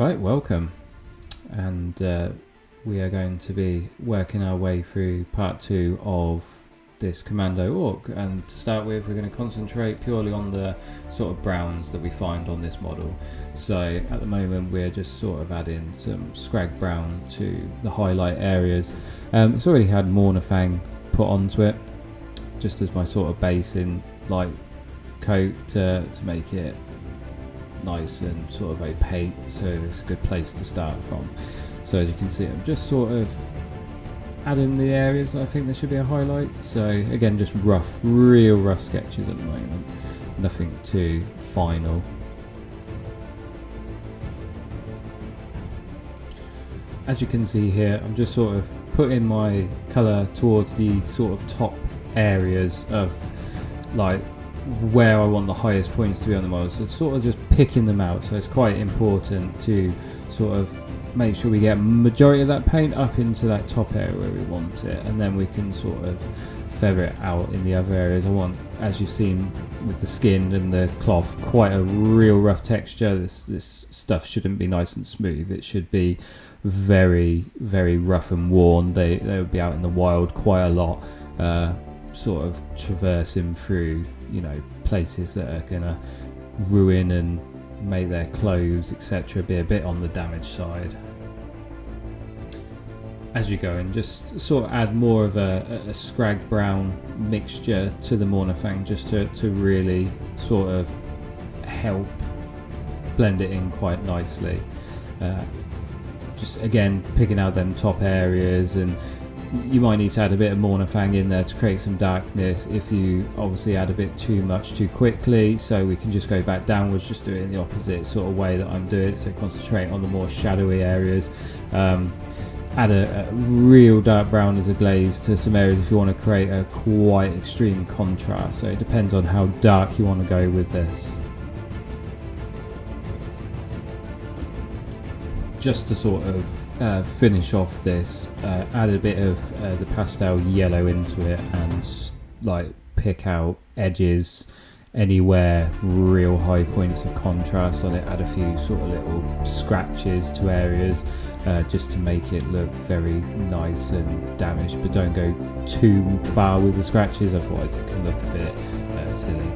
Right, welcome, and we are going to be working our way through part 2 of this Commando Ork, and to start with we're going to concentrate purely on the sort of browns that we find on this model. So at the moment we're just sort of adding some scrag brown to the highlight areas. It's already had Mornafang put onto it just as my sort of base in light coat to make it nice and sort of opaque, so it's a good place to start from. So as you can see, I'm just sort of adding the areas that I think there should be a highlight. So again, just real rough sketches at the moment, nothing too final. As you can see here, I'm just sort of putting my colour towards the sort of top areas of like where I want the highest points to be on the model, so it's sort of just picking them out. So it's quite important to sort of make sure we get majority of that paint up into that top area where we want it, and then we can sort of feather it out in the other areas. I want, as you've seen with the skin and the cloth, quite a real rough texture. This stuff shouldn't be nice and smooth, it should be very rough and worn. They would be out in the wild quite a lot, sort of traversing through, you know, places that are gonna ruin and make their clothes, etc., be a bit on the damaged side. As you go in, just sort of add more of a scrag brown mixture to the Mornafang, just to really sort of help blend it in quite nicely. Just again picking out them top areas, and you might need to add a bit of Mornafang in there to create some darkness if you obviously add a bit too much too quickly. So we can just go back downwards, just do it in the opposite sort of way that I'm doing it, so concentrate on the more shadowy areas. Add a real dark brown as a glaze to some areas if you want to create a quite extreme contrast, so it depends on how dark you want to go with this. Just to sort of finish off this, add a bit of the pastel yellow into it, and like pick out edges anywhere, real high points of contrast on it. Add a few sort of little scratches to areas, just to make it look very nice and damaged, but don't go too far with the scratches, otherwise it can look a bit silly.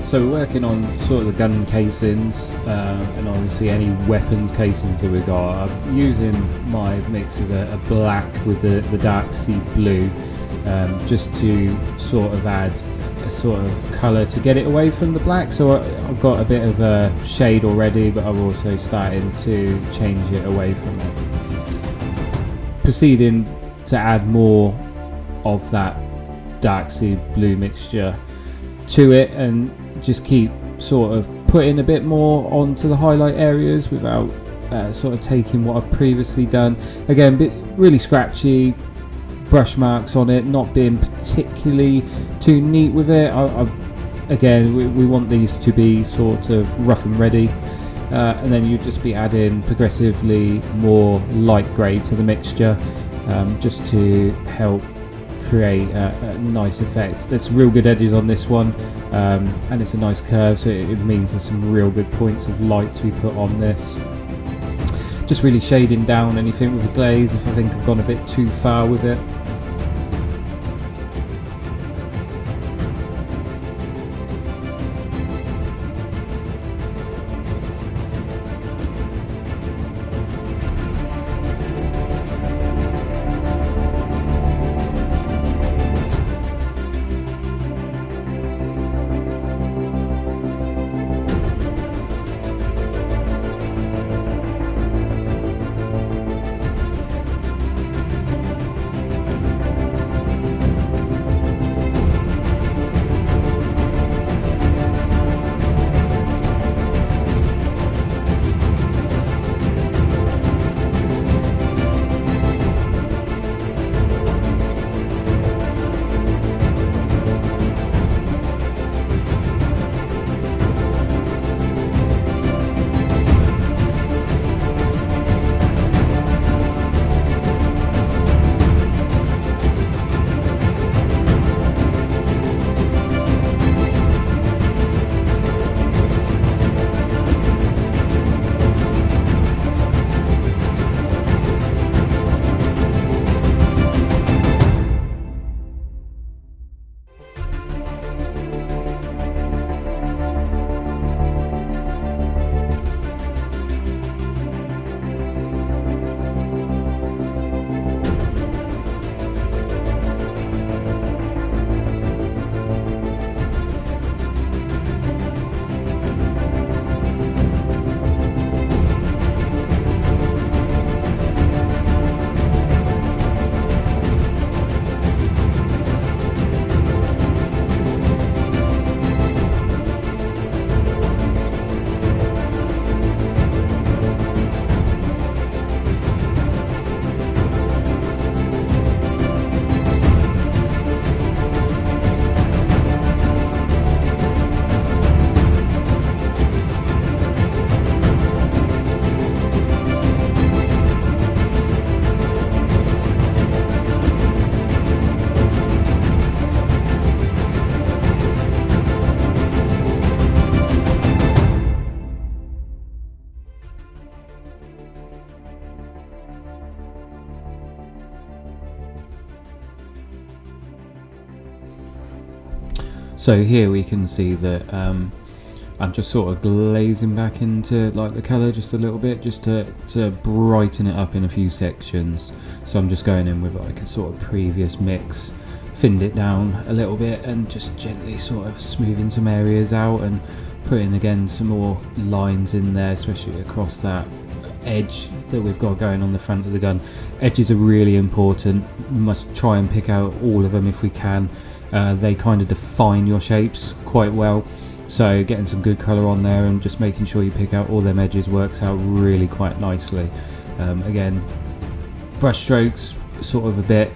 So we're working on sort of the gun casings, and obviously any weapons casings that we've got. I'm using my mix of a black with the dark sea blue, just to sort of add a sort of colour to get it away from the black. So I've got a bit of a shade already, but I'm also starting to change it away from it. Proceeding to add more of that dark sea blue mixture to it, and just keep sort of putting a bit more onto the highlight areas without sort of taking what I've previously done. Again, really scratchy, brush marks on it, not being particularly too neat with it. I've again, we want these to be sort of rough and ready, and then you'd just be adding progressively more light grey to the mixture, just to help create a nice effect. There's some real good edges on this one, and it's a nice curve, so it means there's some real good points of light to be put on this. Just really shading down anything with the glaze if I think I've gone a bit too far with it. So here we can see that I'm just sort of glazing back into like the colour just a little bit, just to brighten it up in a few sections. So I'm just going in with like a sort of previous mix, thinned it down a little bit, and just gently sort of smoothing some areas out and putting again some more lines in there, especially across that edge that we've got going on the front of the gun. Edges are really important. We must try and pick out all of them if we can. They kind of define your shapes quite well, so getting some good colour on there and just making sure you pick out all them edges works out really quite nicely. Again, brush strokes sort of a bit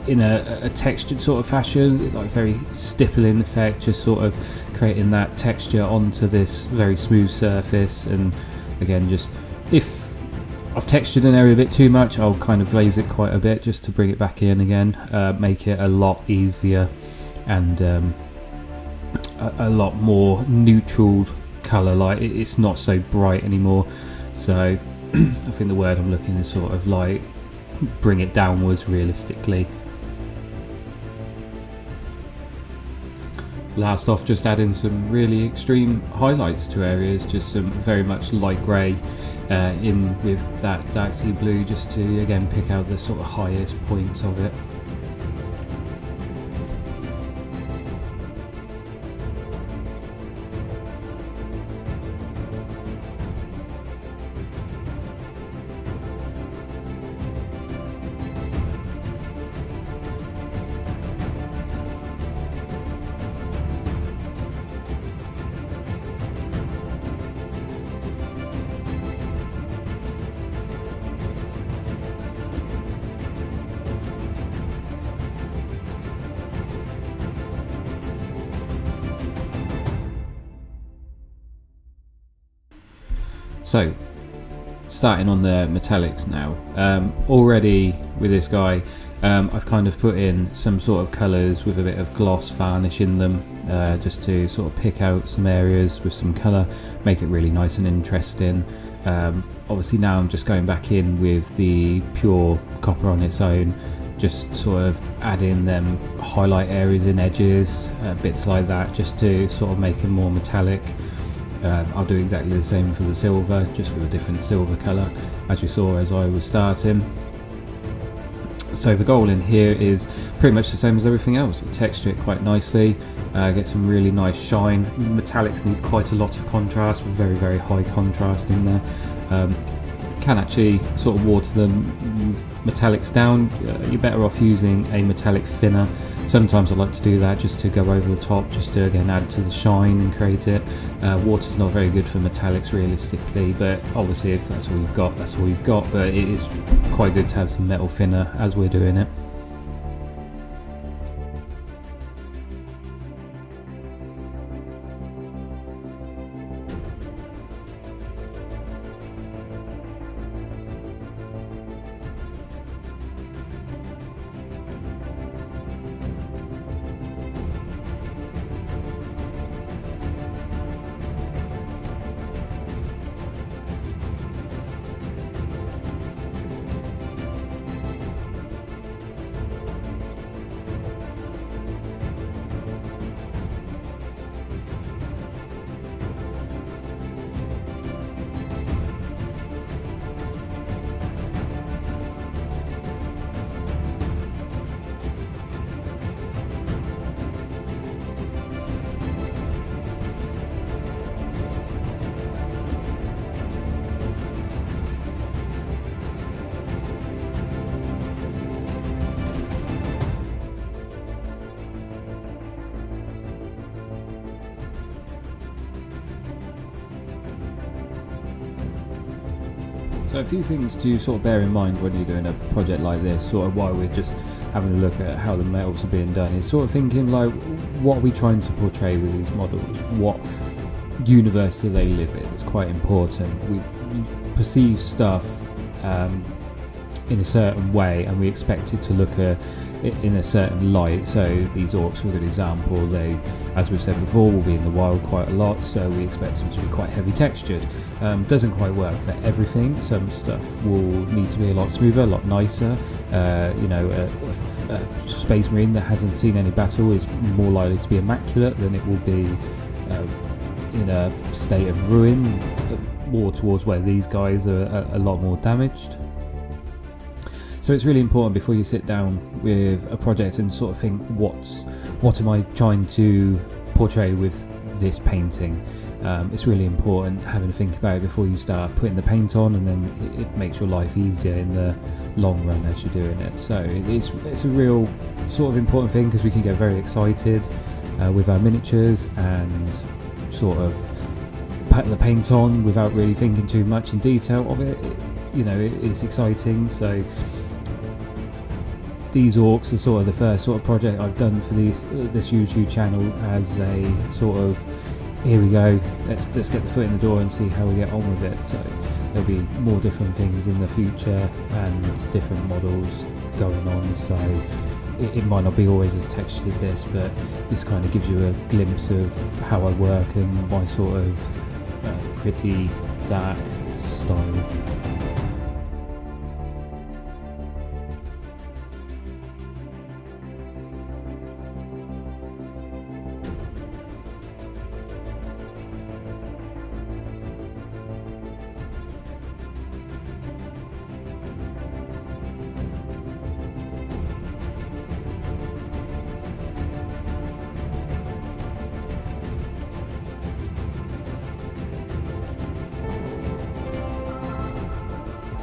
in a textured sort of fashion, like very stippling effect, just sort of creating that texture onto this very smooth surface. And again, just if I've textured an area a bit too much, I'll kind of glaze it quite a bit just to bring it back in again, make it a lot easier and a lot more neutral colour, like it's not so bright anymore. So I think the word I'm looking is sort of like bring it downwards realistically. Last off, just adding some really extreme highlights to areas, just some very much light grey in with that dark sea blue, just to again pick out the sort of highest points of it. So starting on the metallics now, already with this guy, I've kind of put in some sort of colours with a bit of gloss varnish in them, just to sort of pick out some areas with some colour, make it really nice and interesting. Obviously now I'm just going back in with the pure copper on its own, just sort of add in them highlight areas and edges, bits like that, just to sort of make it more metallic. I'll do exactly the same for the silver, just with a different silver colour, as you saw as I was starting. So the goal in here is pretty much the same as everything else. Texture it quite nicely, get some really nice shine. Metallics need quite a lot of contrast, very, very high contrast in there. Can actually sort of water the metallics down. You're better off using a metallic thinner. Sometimes I like to do that just to go over the top, just to again add to the shine and create it. Water's not very good for metallics realistically, but obviously if that's all you've got, that's all you've got. But it is quite good to have some metal thinner as we're doing it. So a few things to sort of bear in mind when you're doing a project like this, sort of while we're just having a look at how the metals are being done, is sort of thinking like, what are we trying to portray with these models? What universe do they live in? It's quite important. We perceive stuff in a certain way, and we expect it to look in a certain light. So these orcs are a good example. They, as we've said before, will be in the wild quite a lot, so we expect them to be quite heavy textured. Doesn't quite work for everything. Some stuff will need to be a lot smoother, a lot nicer. A space marine that hasn't seen any battle is more likely to be immaculate than it will be in a state of ruin, more towards where these guys are a lot more damaged. So it's really important before you sit down with a project and sort of think, what am I trying to portray with this painting? It's really important having to think about it before you start putting the paint on, and then it makes your life easier in the long run as you're doing it. So it's a real sort of important thing, because we can get very excited with our miniatures and sort of put the paint on without really thinking too much in detail of it. It's exciting. So these orcs are sort of the first sort of project I've done for this YouTube channel, as a sort of, here we go, let's get the foot in the door and see how we get on with it. So there'll be more different things in the future and different models going on, so it might not be always as textured as this, but this kind of gives you a glimpse of how I work and my sort of pretty dark style.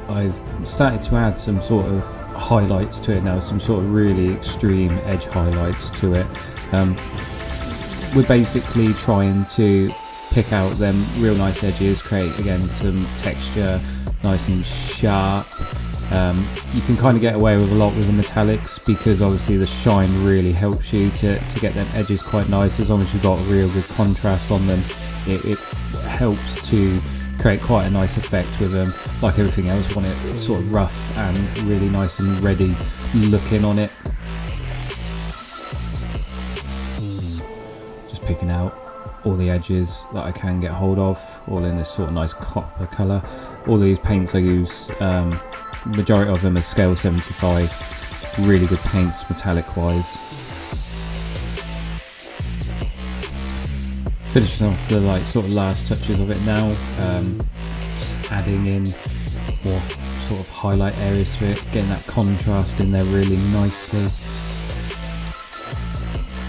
I've started to add some sort of highlights to it now, some sort of really extreme edge highlights to it. We're basically trying to pick out them real nice edges, create again some texture, nice and sharp. You can kind of get away with a lot with the metallics, because obviously the shine really helps you to get them edges quite nice. As long as you've got a real good contrast on them, it helps to create quite a nice effect with them. Like everything else, want it sort of rough and really nice and ready looking on it. Just picking out all the edges that I can get hold of, all in this sort of nice copper colour. All these paints I use, majority of them are scale 75, really good paints metallic wise. Finishing off the like sort of last touches of it now, just adding in more sort of highlight areas to it, getting that contrast in there really nicely.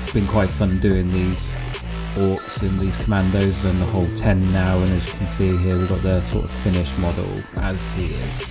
It's been quite fun doing these Orks and these commandos. Done the whole 10 now, and as you can see here we've got the sort of finished model as he is.